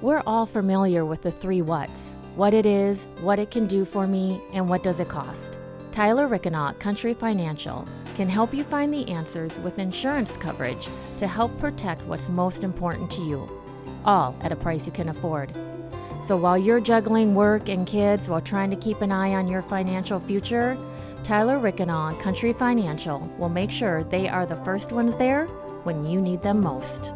We're all familiar with the three whats: what it is, what it can do for me, and what does it cost. Tyler Rickenaugh, Country Financial, can help you find the answers with insurance coverage to help protect what's most important to you, all at a price you can afford. So while you're juggling work and kids while trying to keep an eye on your financial future, Tyler Rickenaugh, Country Financial, will make sure they are the first ones there when you need them most.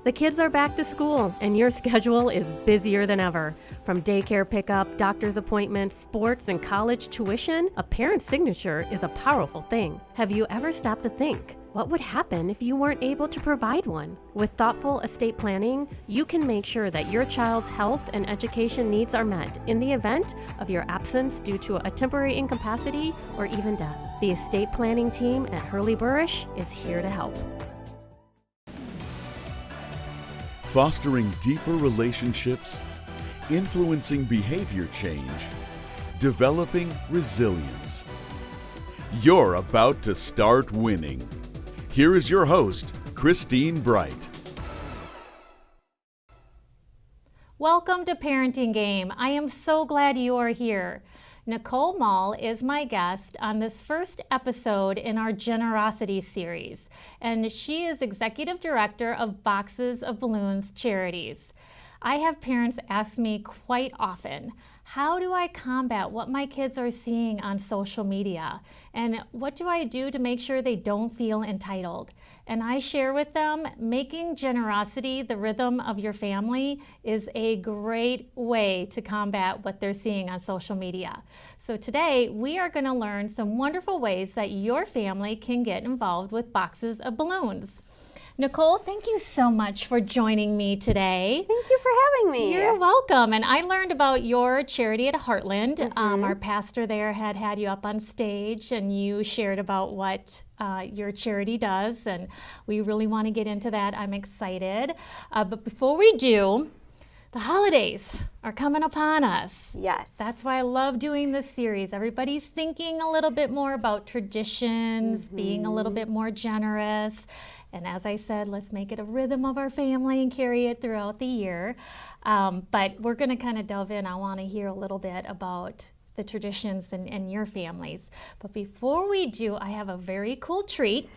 The kids are back to school, and your schedule is busier than ever. From daycare pickup, doctor's appointments, sports, and college tuition, a parent's signature is a powerful thing. Have you ever stopped to think, what would happen if you weren't able to provide one? With thoughtful estate planning, you can make sure that your child's health and education needs are met in the event of your absence due to a temporary incapacity or even death. The estate planning team at Hurley Burrish is here to help. Fostering deeper relationships, influencing behavior change, developing resilience. You're about to start winning. Here is your host, Christine Bright. Welcome to Parenting Game. I am so glad you are here. Nicole Moll is my guest on this first episode in our Generosity series, and she is Executive Director of Boxes of Balloons Charities. I have parents ask me quite often, how do I combat what my kids are seeing on social media? And what do I do to make sure they don't feel entitled? And I share with them, making generosity the rhythm of your family is a great way to combat what they're seeing on social media. So today, we are going to learn some wonderful ways that your family can get involved with Boxes of Balloons. Nicole, thank you so much for joining me today. Thank you for having me. You're welcome. And I learned about your charity at Heartland. Our pastor there had you up on stage, and you shared about what your charity does. And we really want to get into that. I'm excited. But before we do, the holidays are coming upon us. Yes. That's why I love doing this series. Everybody's thinking a little bit more about traditions, being a little bit more generous. And as I said, let's make it a rhythm of our family and carry it throughout the year. But we're going to kind of delve in. I want to hear a little bit about the traditions in your families. But before we do, I have a very cool treat.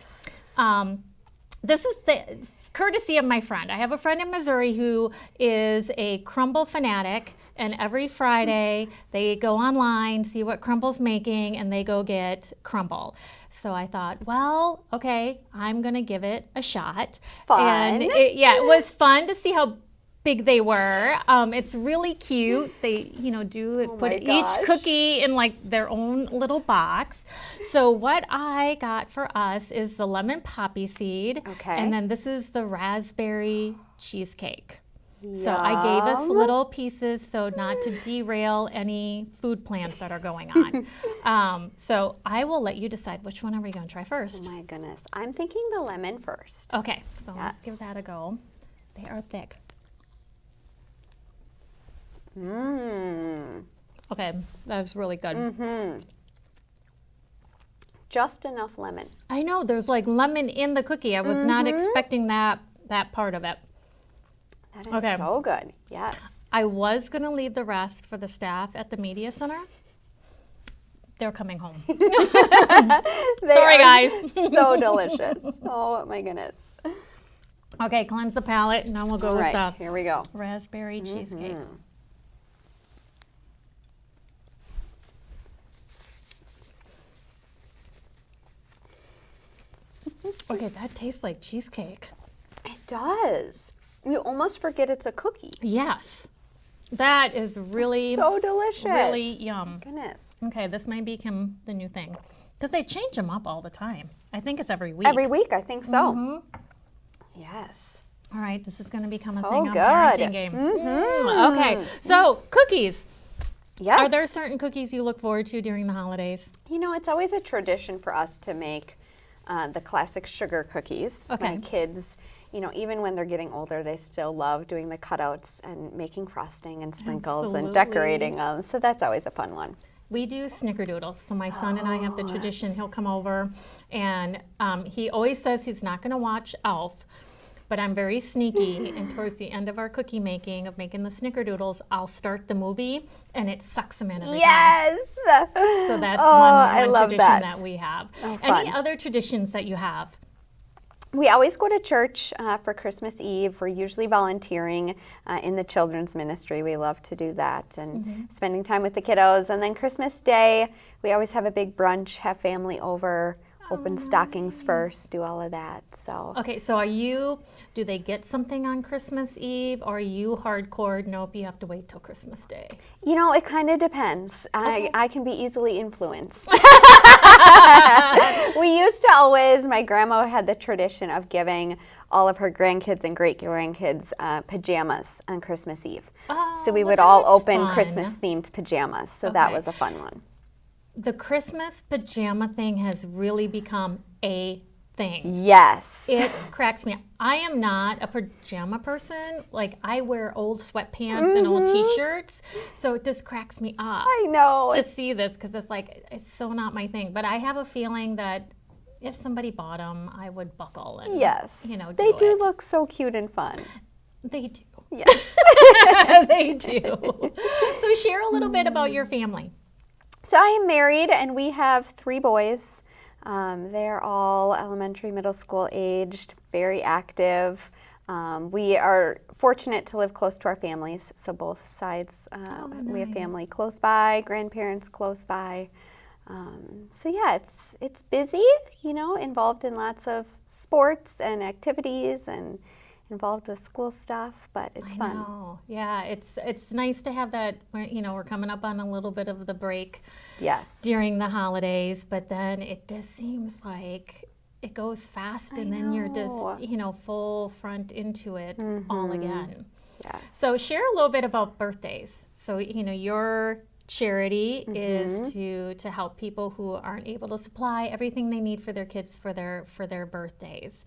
This is the courtesy of my friend. I have a friend in Missouri who is a crumble fanatic, and every Friday they go online, see what crumble's making, and they go get crumble. So I thought, well, okay, I'm gonna give it a shot. Fun. And it was fun to see how big they were. It's really cute. They, put each cookie in like their own little box. So what I got for us is the lemon poppy seed. Okay. And then this is the raspberry cheesecake. Yum. So I gave us little pieces so not to derail any food plans that are going on. So I will let you decide which one are we going to try first. Oh my goodness. I'm thinking the lemon first. Okay, so let's give that a go. They are thick. Okay, that was really good. Just enough lemon. I know, there's like lemon in the cookie. I was not expecting that part of it. That is so good. Yes. I was going to leave the rest for the staff at the media center. They're coming home. Sorry, guys. So delicious. Oh my goodness. Okay, cleanse the palate, and then we'll go with the here we go. raspberry cheesecake. Okay, that tastes like cheesecake. It does. You almost forget it's a cookie. Yes. That is really so delicious. Really yum. Goodness. Okay, this may become the new thing. Because they change them up all the time. I think it's every week. Every week, I think so. Yes. All right, this is going to become a So thing on good. Parenting Game. Okay, so cookies. Yes. Are there certain cookies you look forward to during the holidays? You know, it's always a tradition for us to make the classic sugar cookies. Okay. My kids, even when they're getting older, they still love doing the cutouts and making frosting and sprinkles and decorating them. So that's always a fun one. We do snickerdoodles. So my son and I have the tradition. He'll come over, and he always says he's not going to watch Elf, but I'm very sneaky. And towards the end of our cookie making, of making the snickerdoodles, I'll start the movie, and it sucks them in every time. Yes. So that's I one love tradition that. we have. Oh, Any fun. other traditions that you have? We always go to church for Christmas Eve. We're usually volunteering in the children's ministry. We love to do that and spending time with the kiddos. And then Christmas Day, we always have a big brunch, have family over, open stockings first, do all of that. So Okay, so do they get something on Christmas Eve, or are you hardcore, nope, you have to wait till Christmas Day? you know, it kind of depends. I can be easily influenced. We used to always, my grandma had the tradition of giving all of her grandkids and great-grandkids pajamas on Christmas Eve. So we would all that's open fun. Christmas-themed pajamas. So that Okay. was a fun one. The Christmas pajama thing has really become a thing. Yes. It cracks me up. I am not a pajama person. Like, I wear old sweatpants and old t-shirts, so it just cracks me up I know. to see this, because it's like, it's so not my thing. But I have a feeling that if somebody bought them, I would buckle and, Yes. do they do it. look so cute and fun. They do. Yes. They do. So share a little bit about your family. So I am married, and we have 3 boys. They're all elementary, middle school aged, very active. We are fortunate to live close to our families, so both sides. We have family close by, grandparents close by. So yeah, it's busy, involved in lots of sports and activities and involved with school stuff, but it's fun. Oh, yeah, it's nice to have that. We're coming up on a little bit of the break Yes. during the holidays, but then it just seems like it goes fast, and then you're just full front into it all again. Yes. So share a little bit about birthdays. So your charity is to help people who aren't able to supply everything they need for their kids for their birthdays.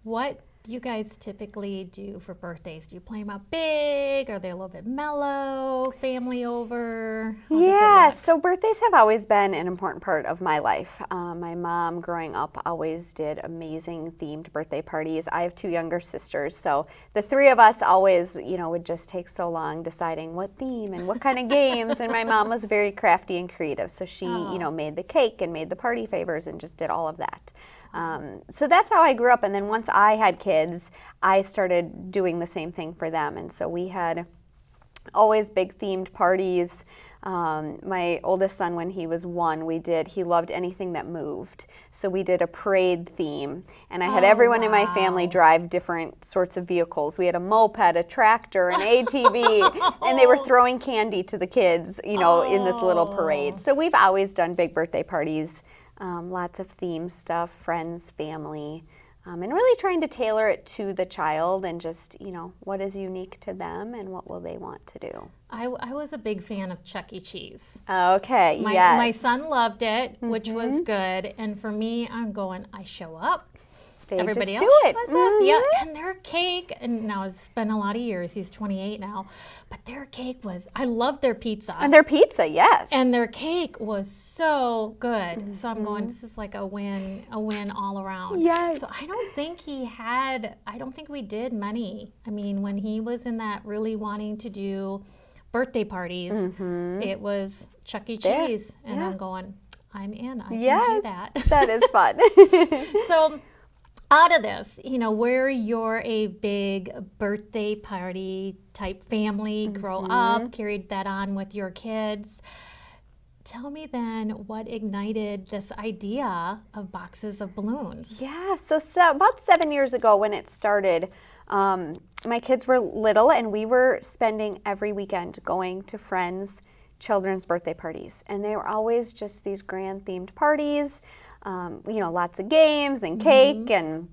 What do you guys typically do for birthdays? Do you play them out big? Are they a little bit mellow? Family over? How does it Yeah, look? so birthdays have always been an important part of my life. My mom, growing up, always did amazing themed birthday parties. I have 2 younger sisters, so the 3 of us always, would just take so long deciding what theme and what kind of games. And my mom was very crafty and creative, so she, made the cake and made the party favors and just did all of that. So that's how I grew up, and then once I had kids, I started doing the same thing for them, and so we had always big themed parties. My oldest son, when he was 1, he loved anything that moved, so we did a parade theme, and I had everyone in my family drive different sorts of vehicles. We had a moped, a tractor, an ATV, and they were throwing candy to the kids, in this little parade. So we've always done big birthday parties. Lots of theme stuff, friends, family, and really trying to tailor it to the child and just, what is unique to them and what will they want to do. I was a big fan of Chuck E. Cheese. Okay, My yes. son loved it, which was good. And for me, I'm going, I show up. They Everybody just else do it. shows up. Yeah, and their cake, and now it's been a lot of years. He's 28 now, but their cake I loved their pizza. And their pizza, yes. And their cake was so good. So I'm going, this is like a win all around. Yes. So I don't think we did many. I mean, when he was in that really wanting to do birthday parties, it was Chuck E. Cheese. And I'm going, I'm in. I can do that. That is fun. So out of this, where you're a big birthday party type family, grow up, carried that on with your kids, tell me then what ignited this idea of boxes of balloons? Yeah, so about 7 years ago when it started, my kids were little and we were spending every weekend going to friends' children's birthday parties. And they were always just these grand themed parties. Lots of games and cake, and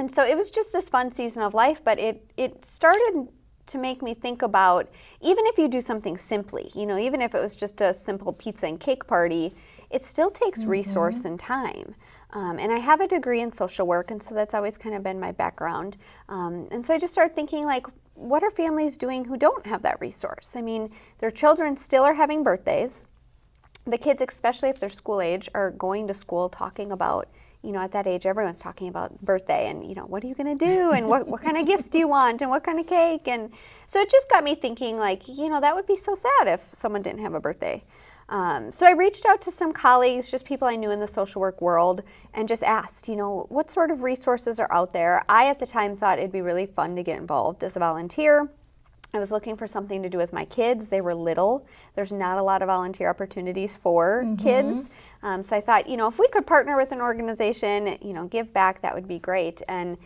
so it was just this fun season of life, but it started to make me think about, even if you do something simply, even if it was just a simple pizza and cake party, it still takes resource and time. And I have a degree in social work, and so that's always kind of been my background. And so I just started thinking, what are families doing who don't have that resource? I mean, their children still are having birthdays. The kids, especially if they're school age, are going to school talking about, at that age, everyone's talking about birthday and, what are you going to do? And what kind of gifts do you want? And what kind of cake? And so it just got me thinking, like, that would be so sad if someone didn't have a birthday. So I reached out to some colleagues, just people I knew in the social work world, and just asked, what sort of resources are out there? I, at the time, thought it'd be really fun to get involved as a volunteer. I was looking for something to do with my kids. They were little. There's not a lot of volunteer opportunities for kids. So I thought, if we could partner with an organization, give back, that would be great. And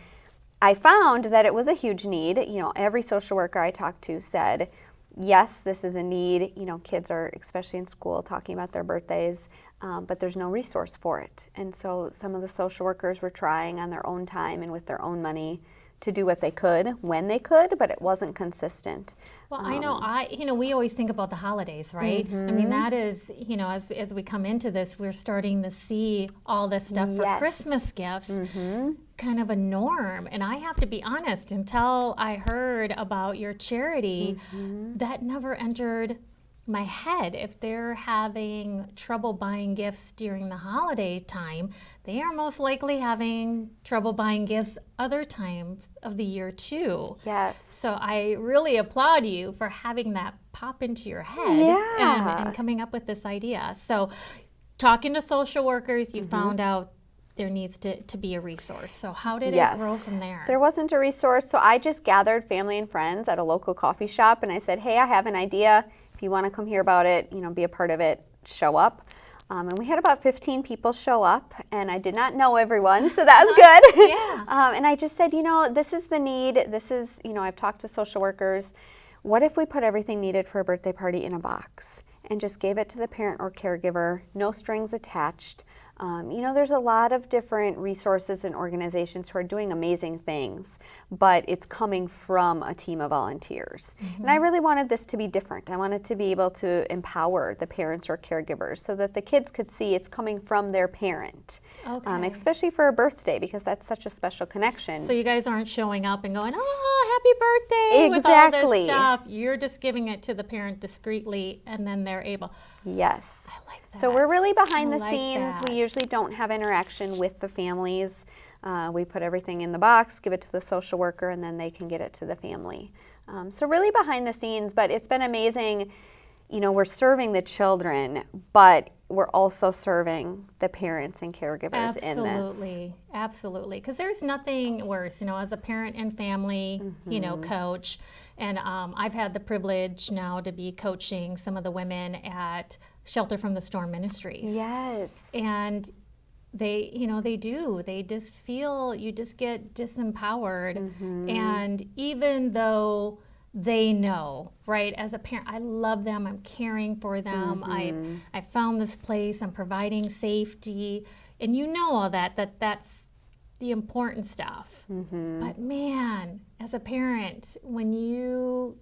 I found that it was a huge need. Every social worker I talked to said, yes, this is a need. Kids are, especially in school, talking about their birthdays, but there's no resource for it. And so some of the social workers were trying on their own time and with their own money to do what they could when they could, but it wasn't consistent. Well, I know, we always think about the holidays, right? I mean, that is, as we come into this, we're starting to see all this stuff for Christmas gifts, kind of a norm. And I have to be honest, until I heard about your charity, that never entered my head. If they're having trouble buying gifts during the holiday time, they are most likely having trouble buying gifts other times of the year too. Yes. So I really applaud you for having that pop into your head and coming up with this idea. So talking to social workers, you found out there needs to be a resource. So how did it grow from there? There wasn't a resource, so I just gathered family and friends at a local coffee shop, and I said, hey, I have an idea. If you want to come hear about it, be a part of it, show up. And we had about 15 people show up, and I did not know everyone, so that was good. And I just said, this is the need. This is, I've talked to social workers. What if we put everything needed for a birthday party in a box and just gave it to the parent or caregiver, no strings attached? There's a lot of different resources and organizations who are doing amazing things, but it's coming from a team of volunteers. And I really wanted this to be different. I wanted to be able to empower the parents or caregivers so that the kids could see it's coming from their parent, especially for a birthday, because that's such a special connection. So you guys aren't showing up and going, oh, happy birthday with all this stuff. You're just giving it to the parent discreetly, and then they're able. Yes. I like that. So we're really behind the scenes. We usually don't have interaction with the families. We put everything in the box, give it to the social worker, and then they can get it to the family. So really behind the scenes, but it's been amazing. We're serving the children, but we're also serving the parents and caregivers in this. Absolutely. Because there's nothing worse, as a parent and family, coach. And I've had the privilege now to be coaching some of the women at Shelter from the Storm Ministries. Yes. And they just feel, you just get disempowered. And even though they know, right, as a parent, I love them, I'm caring for them, I found this place, I'm providing safety, and all that's the important stuff. But man, as a parent, when you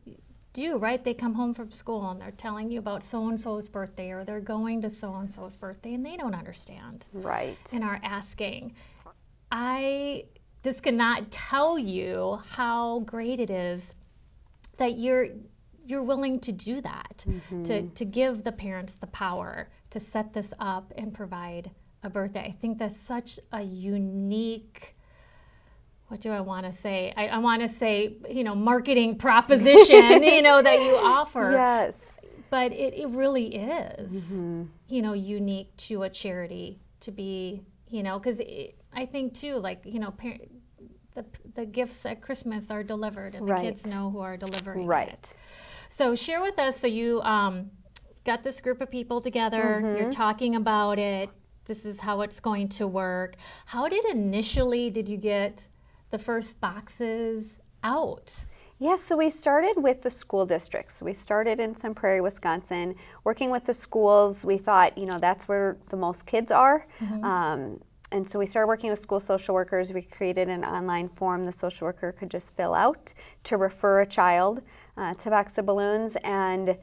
do, right, they come home from school and they're telling you about so-and-so's birthday, or they're going to so-and-so's birthday, and they don't understand. Right. And are asking. I just cannot tell you how great it is that you're willing to do that, to give the parents the power to set this up and provide a birthday. I think that's such a unique, what do I want to say? I want to say, marketing proposition, that you offer. Yes. But it really is, unique to a charity to be, because I think too, like, the gifts at Christmas are delivered, and the kids know who are delivering it. So share with us, so you got this group of people together, you're talking about it, this is how it's going to work. How did you get the first boxes out? Yes, so we started with the school districts. We started in Sun Prairie, Wisconsin, working with the schools. We thought, that's where the most kids are. And so we started working with school social workers. We created an online form the social worker could just fill out to refer a child to Box of Balloons. And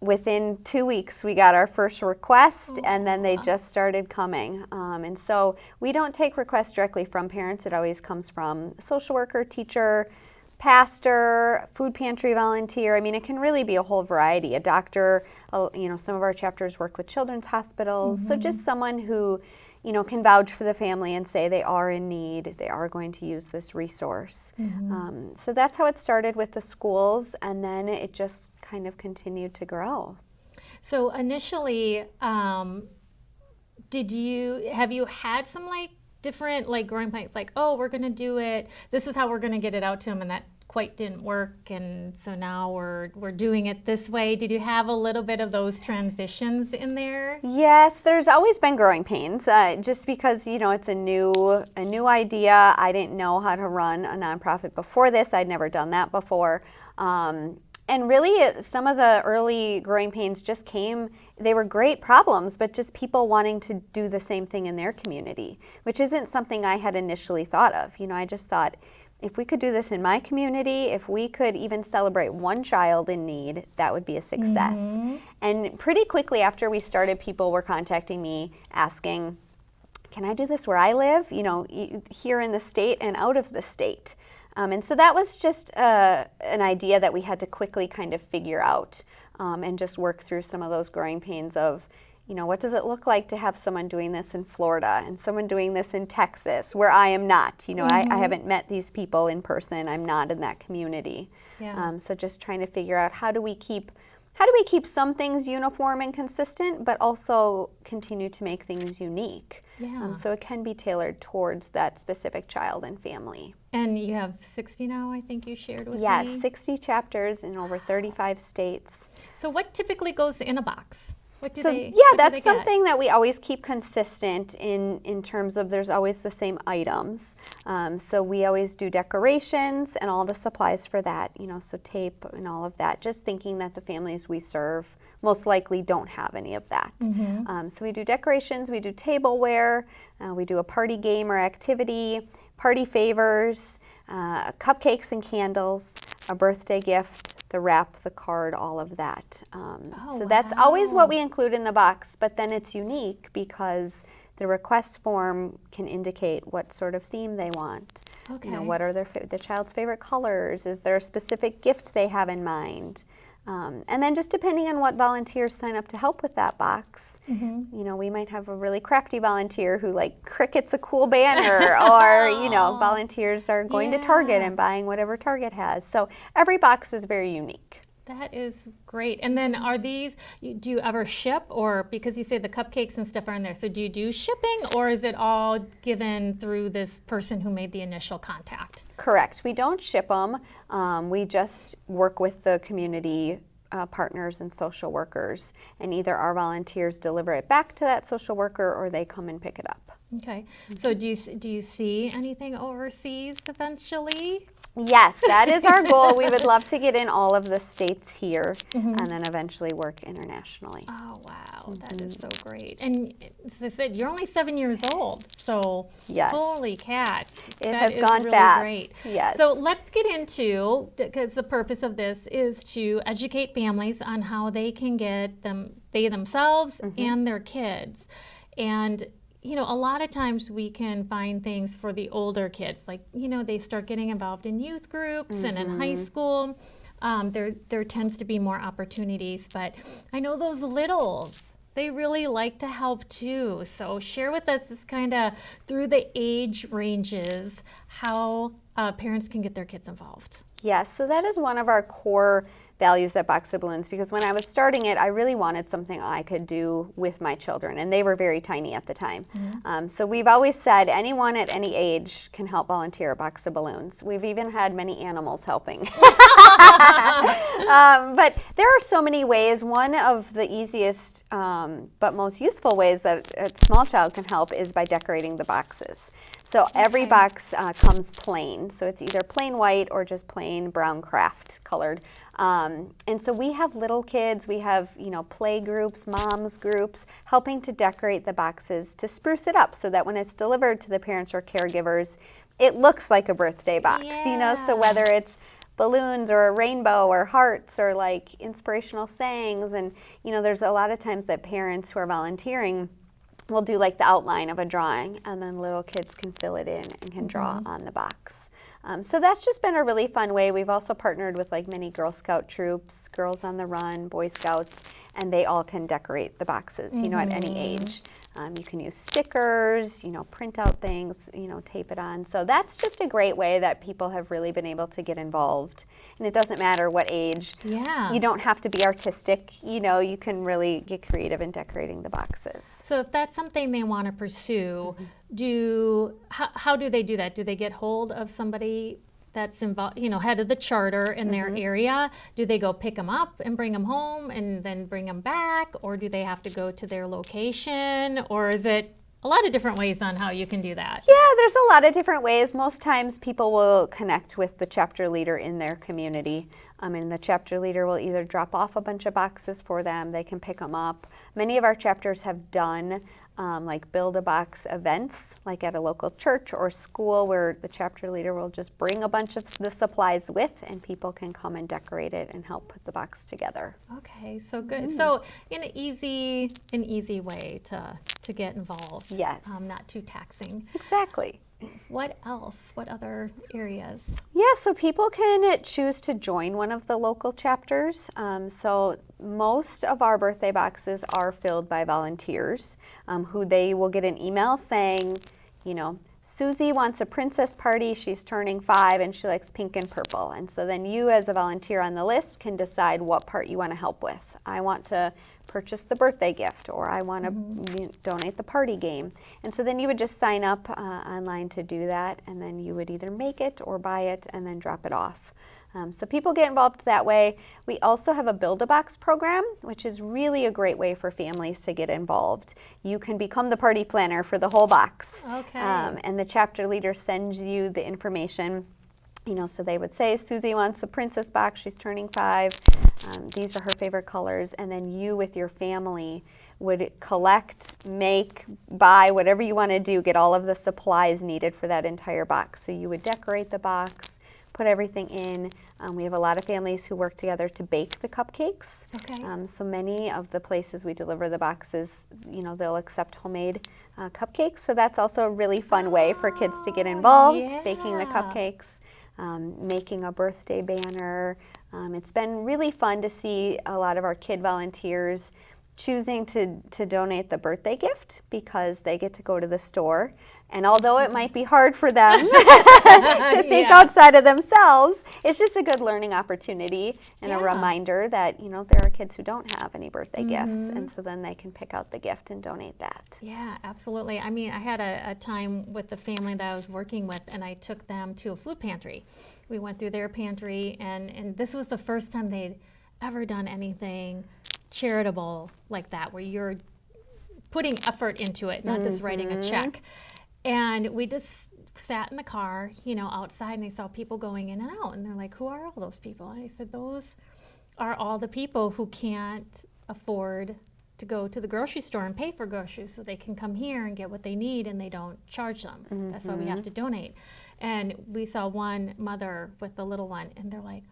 within 2 weeks, we got our first request, and then they just started coming. And so we don't take requests directly from parents. It always comes from social worker, teacher, pastor, food pantry volunteer. I mean, it can really be a whole variety. A doctor, some of our chapters work with children's hospitals. So just someone who can vouch for the family and say they are in need, they are going to use this resource. So that's how it started with the schools, and then it just kind of continued to grow. So initially, have you had some different growing plans, we're going to do it, this is how we're going to get it out to them, and that quite didn't work, and so now we're doing it this way? Did you have a little bit of those transitions in there? Yes, there's always been growing pains, just because it's a new idea. I didn't know how to run a nonprofit before this. I'd never done that before. And really, some of the early growing pains just they were great problems, but just people wanting to do the same thing in their community, which isn't something I had initially thought of. I just thought, if we could do this in my community, if we could even celebrate one child in need, that would be a success. And pretty quickly after we started, people were contacting me asking, can I do this where I live? Here in the state and out of the state. And so that was just an idea that we had to quickly kind of figure out and just work through some of those growing pains of, what does it look like to have someone doing this in Florida and someone doing this in Texas, where I am not? I haven't met these people in person. I'm not in that community. Yeah. So just trying to figure out how do we keep some things uniform and consistent, but also continue to make things unique. Yeah. So it can be tailored towards that specific child and family. And you have 60 now, I think you shared with me? Yes, 60 chapters in over 35 states. So what typically goes in a box? That's something that we always keep consistent in terms of there's always the same items. So we always do decorations and all the supplies for that, so tape and all of that, just thinking that the families we serve most likely don't have any of that. So we do decorations, we do tableware, we do a party game or activity, party favors, cupcakes and candles, a birthday gift, the wrap, the card, all of that. So that's always what we include in the box, but then it's unique because the request form can indicate what sort of theme they want. Okay. What are the child's favorite colors? Is there a specific gift they have in mind? And then just depending on what volunteers sign up to help with that box, we might have a really crafty volunteer who crickets a cool banner, or volunteers are going to Target and buying whatever Target has. So every box is very unique. That is great. And then do you ever ship, or because you say the cupcakes and stuff are in there, so do you do shipping, or is it all given through this person who made the initial contact? Correct. We don't ship them. We just work with the community partners and social workers, and either our volunteers deliver it back to that social worker or they come and pick it up. Okay. So do you see anything overseas eventually? Yes, that is our goal. We would love to get in all of the states here and then eventually work internationally. Oh, wow. That is so great. And as I said, you're only 7 years old, so yes. Holy cats. It has gone fast. Great. Yes. So let's get into, because the purpose of this is to educate families on how they can get they themselves and their kids. And a lot of times we can find things for the older kids, they start getting involved in youth groups and in high school. There tends to be more opportunities, but I know those littles, they really like to help too. So share with us this kind of through the age ranges, how parents can get their kids involved. Yes, so that is one of our core values at Box of Balloons, because when I was starting it, I really wanted something I could do with my children, and they were very tiny at the time. So we've always said anyone at any age can help volunteer at Box of Balloons. We've even had many animals helping. But there are so many ways. One of the easiest but most useful ways that a small child can help is by decorating the boxes. So every box comes plain. So it's either plain white or just plain brown craft colored. And so we have little kids, we have, play groups, moms groups, helping to decorate the boxes to spruce it up so that when it's delivered to the parents or caregivers, it looks like a birthday box, so whether it's balloons or a rainbow or hearts or inspirational sayings. And, there's a lot of times that parents who are volunteering will do the outline of a drawing, and then little kids can fill it in and can draw on the box. So that's just been a really fun way. We've also partnered with many Girl Scout troops, Girls on the Run, Boy Scouts, and they all can decorate the boxes, at any age. You can use stickers, print out things, tape it on. So that's just a great way that people have really been able to get involved. And it doesn't matter what age. Yeah. You don't have to be artistic. You can really get creative in decorating the boxes. So if that's something they want to pursue, how do they do that? Do they get hold of somebody that's involved, head of the charter in their area? Do they go pick them up and bring them home and then bring them back? Or do they have to go to their location? Or is it a lot of different ways on how you can do that? Yeah, there's a lot of different ways. Most times people will connect with the chapter leader in their community. And the chapter leader will either drop off a bunch of boxes for them, they can pick them up. Many of our chapters have done like build-a-box events, like at a local church or school, where the chapter leader will just bring a bunch of the supplies with, and people can come and decorate it and help put the box together. Okay, so good. So in an easy way to get involved. Yes. Not too taxing. Exactly. What else? What other areas? Yeah, so people can choose to join one of the local chapters. So most of our birthday boxes are filled by volunteers who they will get an email saying, Susie wants a princess party. She's turning 5 and she likes pink and purple. And so then you, as a volunteer on the list, can decide what part you want to help with. I want to purchase the birthday gift, or I want to donate the party game. And so then you would just sign up online to do that, and then you would either make it or buy it and then drop it off. So people get involved that way. We also have a Build-A-Box program, which is really a great way for families to get involved. You can become the party planner for the whole box. Okay. And the chapter leader sends you the information. So they would say, Susie wants a princess box, she's turning 5. These are her favorite colors. And then you, with your family, would collect, make, buy, whatever you want to do, get all of the supplies needed for that entire box. So you would decorate the box, put everything in. We have a lot of families who work together to bake the cupcakes. Okay. So many of the places we deliver the boxes, they'll accept homemade cupcakes. So that's also a really fun way for kids to get involved, baking the cupcakes. Making a birthday banner. It's been really fun to see a lot of our kid volunteers choosing to donate the birthday gift, because they get to go to the store. And although it might be hard for them to think outside of themselves, it's just a good learning opportunity and a reminder that, there are kids who don't have any birthday gifts. And so then they can pick out the gift and donate that. Yeah, absolutely. I mean, I had a time with the family that I was working with, and I took them to a food pantry. We went through their pantry, and this was the first time they'd ever done anything charitable like that, where you're putting effort into it, not just writing a check. And we just sat in the car, outside, and they saw people going in and out. And they're like, who are all those people? And I said, those are all the people who can't afford to go to the grocery store and pay for groceries, so they can come here and get what they need, and they don't charge them. That's why we have to donate. And we saw one mother with the little one, and they're like,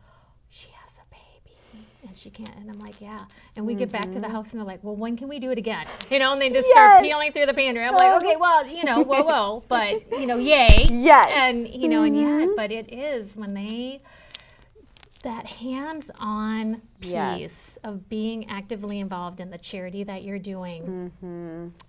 she has a baby and she can't. And I'm like, yeah. And we get back to the house, and they're like, well, when can we do it again? And they just start peeling through the pantry. I'm like, okay, well, whoa, but, yay. Yes. And, and yet, but it is when that hands-on piece of being actively involved in the charity that you're doing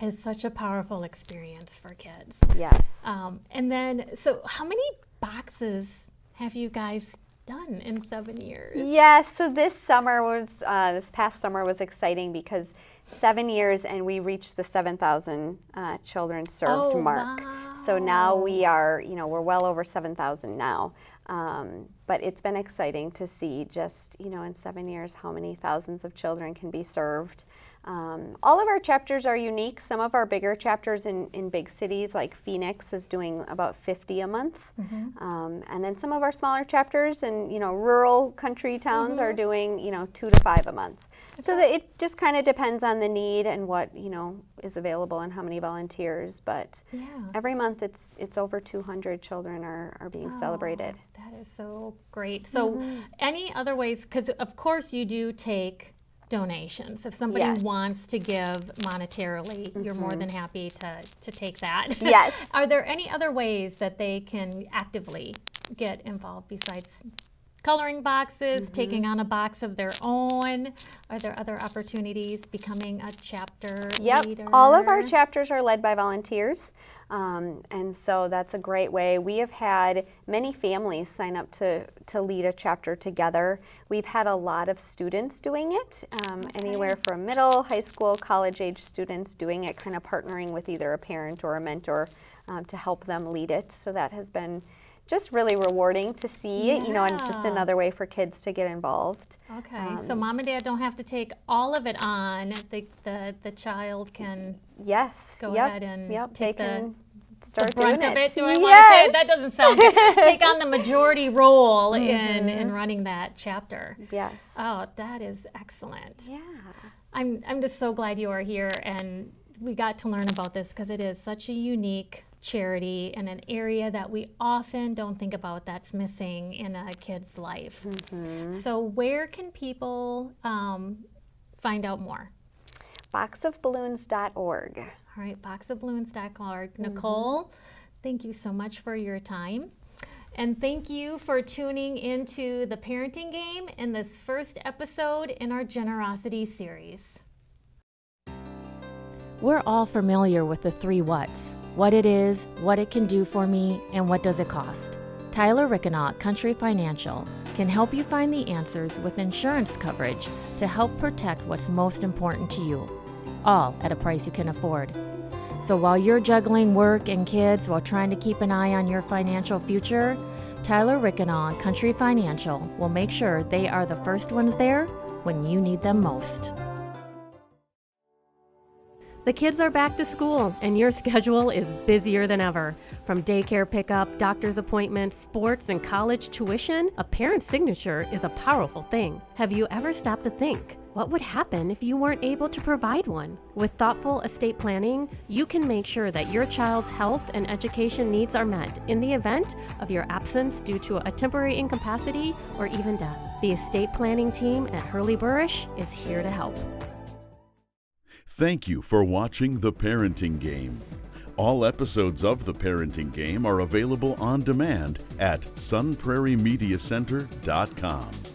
is such a powerful experience for kids. Yes. And then, so how many boxes have you guys done in 7 years? Yes, so this past summer was exciting, because 7 years and we reached the 7,000 children served mark. Wow. So now we are, we're well over 7,000 now. But it's been exciting to see just, in 7 years, how many thousands of children can be served. All of our chapters are unique. Some of our bigger chapters in big cities, like Phoenix, is doing about 50 a month. And then some of our smaller chapters in, rural country towns are doing, 2 to 5 a month. So that it just kind of depends on the need and what, is available and how many volunteers. But every month it's over 200 children are being celebrated. That is so great. So any other ways, because of course you do take donations. If somebody wants to give monetarily, you're more than happy to take that. Yes. Are there any other ways that they can actively get involved besides coloring boxes, taking on a box of their own. Are there other opportunities, becoming a chapter leader? All of our chapters are led by volunteers. And so that's a great way. We have had many families sign up to lead a chapter together. We've had a lot of students doing it, anywhere from middle, high school, college age students doing it, kind of partnering with either a parent or a mentor to help them lead it. So that has been just really rewarding to see, and just another way for kids to get involved. Okay, so mom and dad don't have to take all of it on. The child can go ahead and take the brunt of it. Do I want to say it? That doesn't sound good. Take on the majority role in running that chapter. Yes. Oh, that is excellent. Yeah. I'm just so glad you are here and we got to learn about this because it is such a unique charity in an area that we often don't think about that's missing in a kid's life. So where can people find out more? boxofballoons.org. All right, boxofballoons.org. Nicole, thank you so much for your time. And thank you for tuning into the parenting game in this first episode in our generosity series. We're all familiar with the 3 whats: what it is, what it can do for me, and what does it cost. Tyler Rickenaugh, Country Financial, can help you find the answers with insurance coverage to help protect what's most important to you, all at a price you can afford. So while you're juggling work and kids while trying to keep an eye on your financial future, Tyler Rickenaugh, Country Financial, will make sure they are the first ones there when you need them most. The kids are back to school, and your schedule is busier than ever. From daycare pickup, doctor's appointments, sports, and college tuition, a parent's signature is a powerful thing. Have you ever stopped to think, what would happen if you weren't able to provide one? With thoughtful estate planning, you can make sure that your child's health and education needs are met in the event of your absence due to a temporary incapacity or even death. The estate planning team at Hurley Burish is here to help. Thank you for watching The Parenting Game. All episodes of The Parenting Game are available on demand at sunprairiemediacenter.com.